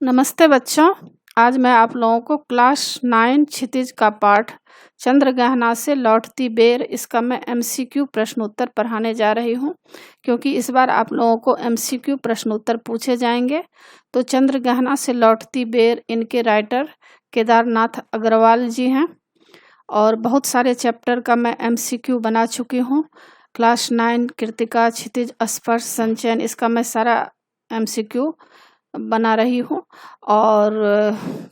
नमस्ते बच्चों। आज मैं आप लोगों को क्लास 9 क्षितिज का पाठ चंद्रग्रहण से लौटती बेर इसका मैं एमसीक्यू प्रश्न उत्तर पढ़ाने जा रही हूं, क्योंकि इस बार आप लोगों को एमसीक्यू प्रश्न उत्तर पूछे जाएंगे। तो चंद्रग्रहण से लौटती बेर इनके राइटर केदारनाथ अग्रवाल जी हैं और बहुत सारे चैप्टर का मैं एमसीक्यू बना चुकी हूं। क्लास 9 कृतिका, क्षितिज, स्पर्श, संचयन इसका मैं सारा एमसीक्यू बना रही हूँ और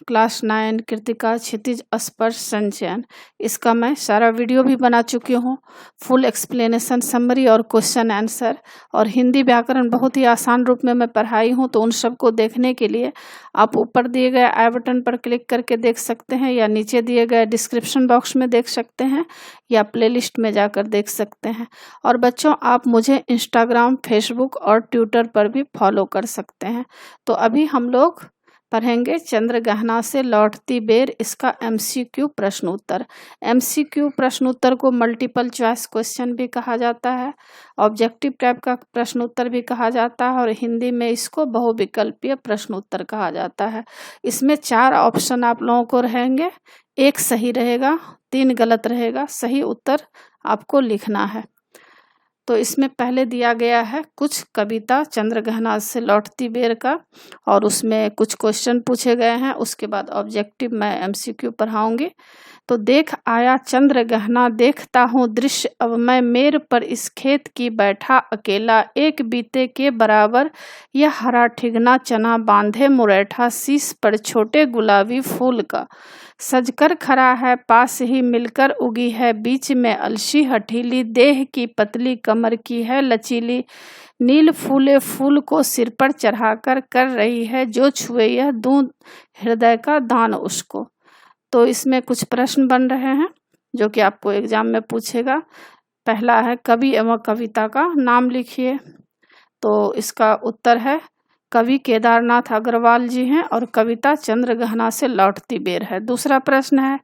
क्लास 9 कृतिका, क्षितिज, स्पर्श, संचयन इसका मैं सारा वीडियो भी बना चुकी हूँ। फुल एक्सप्लेनेशन, समरी और क्वेश्चन आंसर और हिंदी व्याकरण बहुत ही आसान रूप में मैं पढ़ाई हूँ। तो उन सबको देखने के लिए आप ऊपर दिए गए आई बटन पर क्लिक करके देख सकते हैं या नीचे दिए गए डिस्क्रिप्शन बॉक्स में देख सकते हैं या प्लेलिस्ट में जाकर देख सकते हैं। और बच्चों, आप मुझे इंस्टाग्राम, फेसबुक और ट्विटर पर भी फॉलो कर सकते हैं। तो अभी हम लोग पढ़ेंगे चंद्रग्रहण से लौटती बेर इसका एमसीक्यू प्रश्न उत्तर। एमसीक्यू प्रश्न उत्तर को मल्टीपल चॉइस क्वेश्चन भी कहा जाता है, ऑब्जेक्टिव टाइप का प्रश्न उत्तर भी कहा जाता है और हिंदी में इसको बहुविकल्पीय प्रश्न उत्तर कहा जाता है। इसमें 4 ऑप्शन आप लोगों को रहेंगे, 1 सही रहेगा, 3 गलत रहेगा। सही उत्तर आपको लिखना है। तो इसमें पहले दिया गया है कुछ कविता चंद्रग्रहण से लौटती बेर का और उसमें कुछ क्वेश्चन पूछे गए हैं। उसके बाद ऑब्जेक्टिव मैं एमसीक्यू पढ़ाऊंगी। तो देख आया चंद्रग्रहण, देखता हूँ दृश्य अब मैं मेर पर इस खेत की बैठा अकेला, एक बीते के बराबर यह हरा ठिगना चना, बांधे मुरैठा शीश पर छोटे गुलाबी फूल का, सजकर खड़ा है पास ही मिलकर उगी है, बीच में अलसी हठीली, देह की पतली कमर की है लचीली, नील फूले फूल को सिर पर चढ़ाकर कर रही है, जो छुए यह दूं हृदय का दान उसको। तो इसमें कुछ प्रश्न बन रहे हैं जो कि आपको एग्जाम में पूछेगा। पहला है कवि एवं कविता का नाम लिखिए। तो इसका उत्तर है कवि केदारनाथ अग्रवाल जी हैं और कविता चंद्रग्रहण से लौटती बेर है। दूसरा प्रश्न है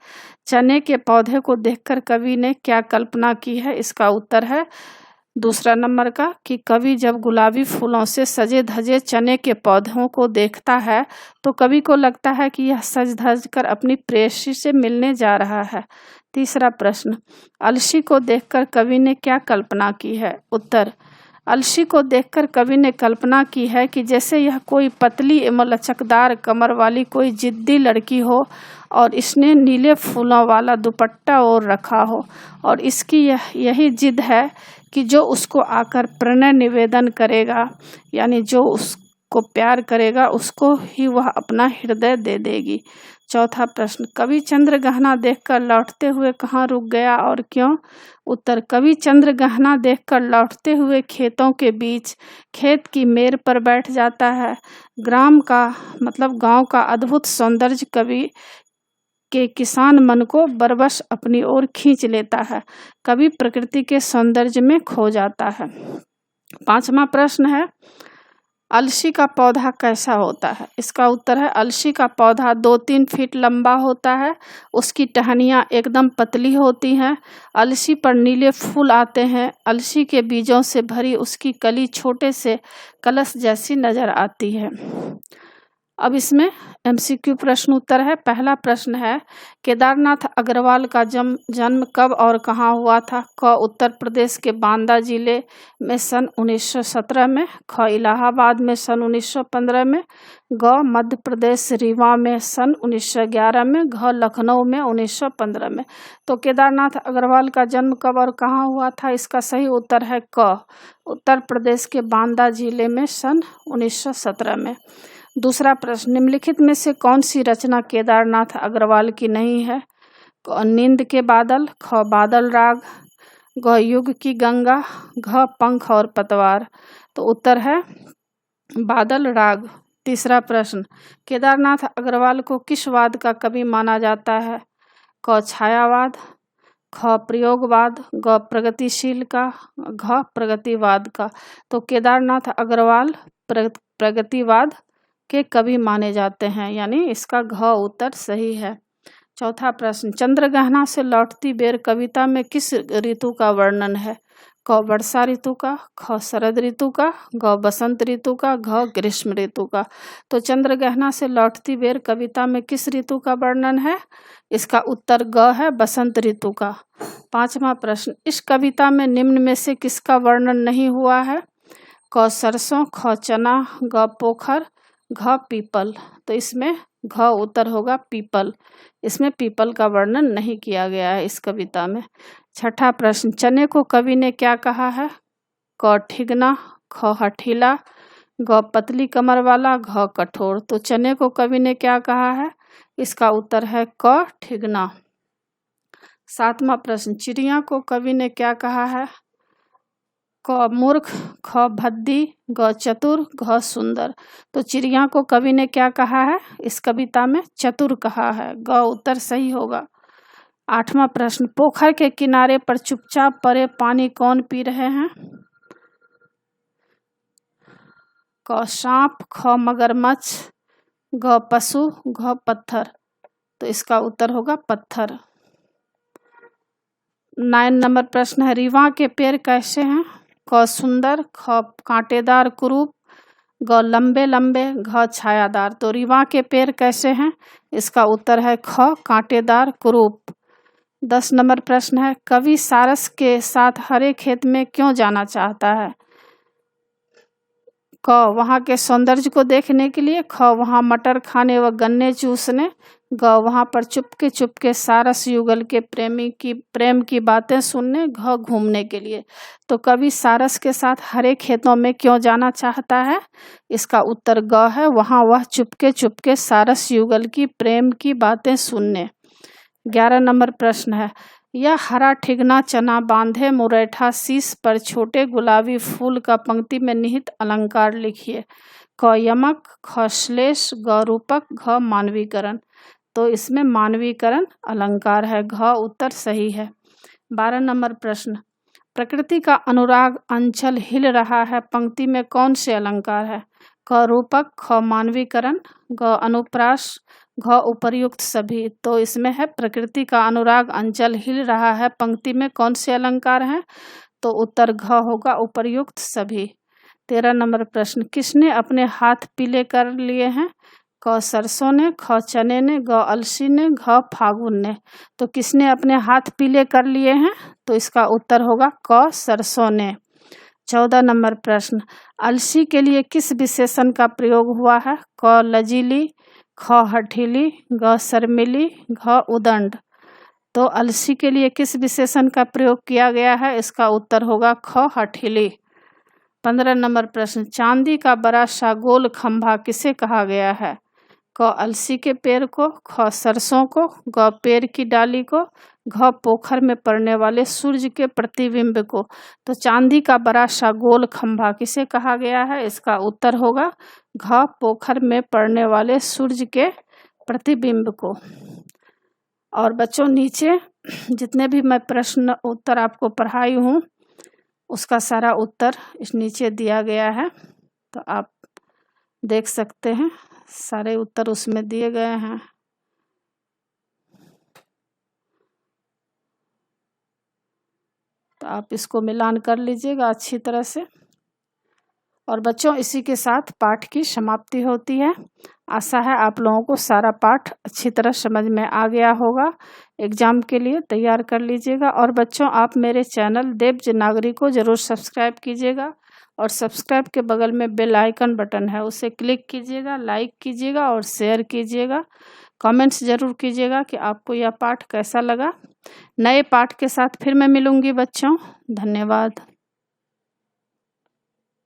चने के पौधे को देखकर कवि ने क्या कल्पना की है। इसका उत्तर है दूसरा नंबर का कि कवि जब गुलाबी फूलों से सजे धजे चने के पौधों को देखता है तो कवि को लगता है कि यह सज धज कर अपनी प्रेयसी से मिलने जा रहा है। तीसरा प्रश्न अलसी को देखकर कवि ने क्या कल्पना की है। उत्तर अलसी को देखकर कवि ने कल्पना की है कि जैसे यह कोई पतली एवं लचकदार कमर वाली कोई जिद्दी लड़की हो और इसने नीले फूलों वाला दुपट्टा ओढ़ रखा हो और इसकी यही जिद है कि जो उसको आकर प्रणय निवेदन करेगा, यानी जो उसको प्यार करेगा उसको ही वह अपना हृदय दे देगी। चौथा प्रश्न कवि चंद्रग्रहण देखकर लौटते हुए कहाँ रुक गया और क्यों। उत्तर कवि चंद्रग्रहण देखकर लौटते हुए खेतों के बीच खेत की मेर पर बैठ जाता है। ग्राम का मतलब गांव का अद्भुत सौंदर्य कवि के किसान मन को बरबस अपनी ओर खींच लेता है। कवि प्रकृति के सौंदर्य में खो जाता है। पांचवा प्रश्न है अलसी का पौधा कैसा होता है। इसका उत्तर है अलसी का पौधा 2-3 फीट लंबा होता है, उसकी टहनियाँ एकदम पतली होती हैं, अलसी पर नीले फूल आते हैं, अलसी के बीजों से भरी उसकी कली छोटे से कलश जैसी नजर आती है। अब इसमें एमसीक्यू प्रश्न उत्तर है। पहला प्रश्न है केदारनाथ अग्रवाल का जन्म कब और कहाँ हुआ था। क उत्तर प्रदेश के बांदा जिले में सन 1917 में, ख इलाहाबाद में सन 1915 में, ग मध्य प्रदेश रीवा में सन 1911 में, घ लखनऊ में 1915 में। तो केदारनाथ अग्रवाल का जन्म कब और कहाँ हुआ था। इसका सही उत्तर है क उत्तर प्रदेश के बांदा जिले में सन 1917 में। दूसरा प्रश्न निम्नलिखित में से कौन सी रचना केदारनाथ अग्रवाल की नहीं है। नींद के बादल, ख बादल राग, ग युग की गंगा, घ पंख और पतवार। तो उत्तर है बादल राग। तीसरा प्रश्न केदारनाथ अग्रवाल को किस वाद का कवि माना जाता है। क छायावाद, ख प्रयोगवाद, ग प्रगतिशील का, घ प्रगतिवाद का। तो केदारनाथ अग्रवाल प्रगतिवाद के कवि माने जाते हैं, यानी इसका घ उत्तर सही है। चौथा प्रश्न चंद्रग्रहण से लौटती बेर कविता में किस ऋतु का वर्णन है। क वर्षा ऋतु का, ख शरद ऋतु का, ग बसंत ऋतु का, घ ग्रीष्म ऋतु का। तो चंद्रग्रहण से लौटती बेर कविता में किस ऋतु का वर्णन है? इसका उत्तर ग है, बसंत ऋतु का। 5वां प्रश्न, इस कविता में निम्न में से किसका वर्णन नहीं हुआ है? क सरसों, ख चना, ग पोखर, घ पीपल। तो इसमें घ उत्तर होगा पीपल। इसमें पीपल का वर्णन नहीं किया गया है इस कविता में। 6ठा प्रश्न, चने को कवि ने क्या कहा है? क ठिगना, ख हठीला, ग पतली कमर वाला, घ कठोर। तो चने को कवि ने क्या कहा है? इसका उत्तर है क ठिगना। 7वां प्रश्न, चिड़िया को कवि ने क्या कहा है? क मूर्ख, ख भद्दी, ग चतुर, घ सुंदर। तो चिड़िया को कवि ने क्या कहा है? इस कविता में चतुर कहा है। ग उत्तर सही होगा। 8वां प्रश्न, पोखर के किनारे पर चुपचाप पड़े पानी कौन पी रहे हैं? क सांप, ख मगरमच्छ, ग पशु, घ पत्थर। तो इसका उत्तर होगा पत्थर। 9 नंबर प्रश्न है, रीवा के पेड़ कैसे हैं? क सुंदर, ख कांटेदार कुरूप, ग लंबे लंबे, घ छायादार। तो रीवा के पेड़ कैसे हैं? इसका उत्तर है ख कांटेदार कुरूप। 10 नंबर प्रश्न है, कवि सारस के साथ हरे खेत में क्यों जाना चाहता है? क वहाँ के सौंदर्य को देखने के लिए, ख वहाँ मटर खाने व गन्ने चूसने, ग वहाँ पर चुपके चुपके सारस युगल के प्रेम की बातें सुनने, घ घूमने के लिए। तो कवि सारस के साथ हरे खेतों में क्यों जाना चाहता है? इसका उत्तर ग है, वहाँ वह चुपके चुपके सारस युगल की प्रेम की बातें सुनने। 11 नंबर प्रश्न है, यह हरा ठिगना चना बांधे मुरैठा शीश पर छोटे गुलाबी फूल का पंक्ति में निहित अलंकार लिखिए। क यमक, ख श्लेष, ग रूपक, घ मानवीकरण। तो इसमें मानवीकरण अलंकार है। घ उत्तर सही है। 12 नंबर प्रश्न, प्रकृति का अनुराग अंचल हिल रहा है पंक्ति में कौन से अलंकार है? क रूपक, ख मानवीकरण, ग अनुप्रास, घ उपर्युक्त सभी। तो इसमें है प्रकृति का अनुराग अंचल हिल रहा है पंक्ति में कौन से अलंकार हैं? तो उत्तर घ होगा, उपर्युक्त सभी। 13 नंबर प्रश्न, किसने अपने हाथ पीले कर लिए हैं? क सरसों ने, ख चने ने, ग अलसी ने, घ फागुन ने। तो किसने अपने हाथ पीले कर लिए हैं? तो इसका उत्तर होगा क सरसों ने। 14 नंबर प्रश्न, अलसी के लिए किस विशेषण का प्रयोग हुआ है? क लजीली, ख हठीली, ग शर्मिली, घ उदंड। तो अलसी के लिए किस विशेषण का प्रयोग किया गया है? इसका उत्तर होगा ख हठीली। 15 नंबर प्रश्न, चांदी का बड़ा सा गोल खंभा किसे कहा गया है? क अलसी के पेड़ को, ख सरसों को, ग पेड़ की डाली को, घ पोखर में पड़ने वाले सूर्य के प्रतिबिंब को। तो चांदी का बड़ा सा गोल खंभा किसे कहा गया है? इसका उत्तर होगा घ पोखर में पड़ने वाले सूर्य के प्रतिबिंब को। और बच्चों, नीचे जितने भी मैं प्रश्न उत्तर आपको पढ़ाई हूँ उसका सारा उत्तर इस नीचे दिया गया है, तो आप देख सकते हैं, सारे उत्तर उसमें दिए गए हैं। तो आप इसको मिलान कर लीजिएगा अच्छी तरह से। और बच्चों, इसी के साथ पाठ की समाप्ति होती है। आशा है आप लोगों को सारा पाठ अच्छी तरह समझ में आ गया होगा। एग्ज़ाम के लिए तैयार कर लीजिएगा। और बच्चों, आप मेरे चैनल देवज नागरी को ज़रूर सब्सक्राइब कीजिएगा और सब्सक्राइब के बगल में बेल आइकन बटन है, उसे क्लिक कीजिएगा, लाइक कीजिएगा और शेयर कीजिएगा। कमेंट्स ज़रूर कीजिएगा कि आपको यह पाठ कैसा लगा। नए पाठ के साथ फिर मैं मिलूँगी बच्चों। धन्यवाद।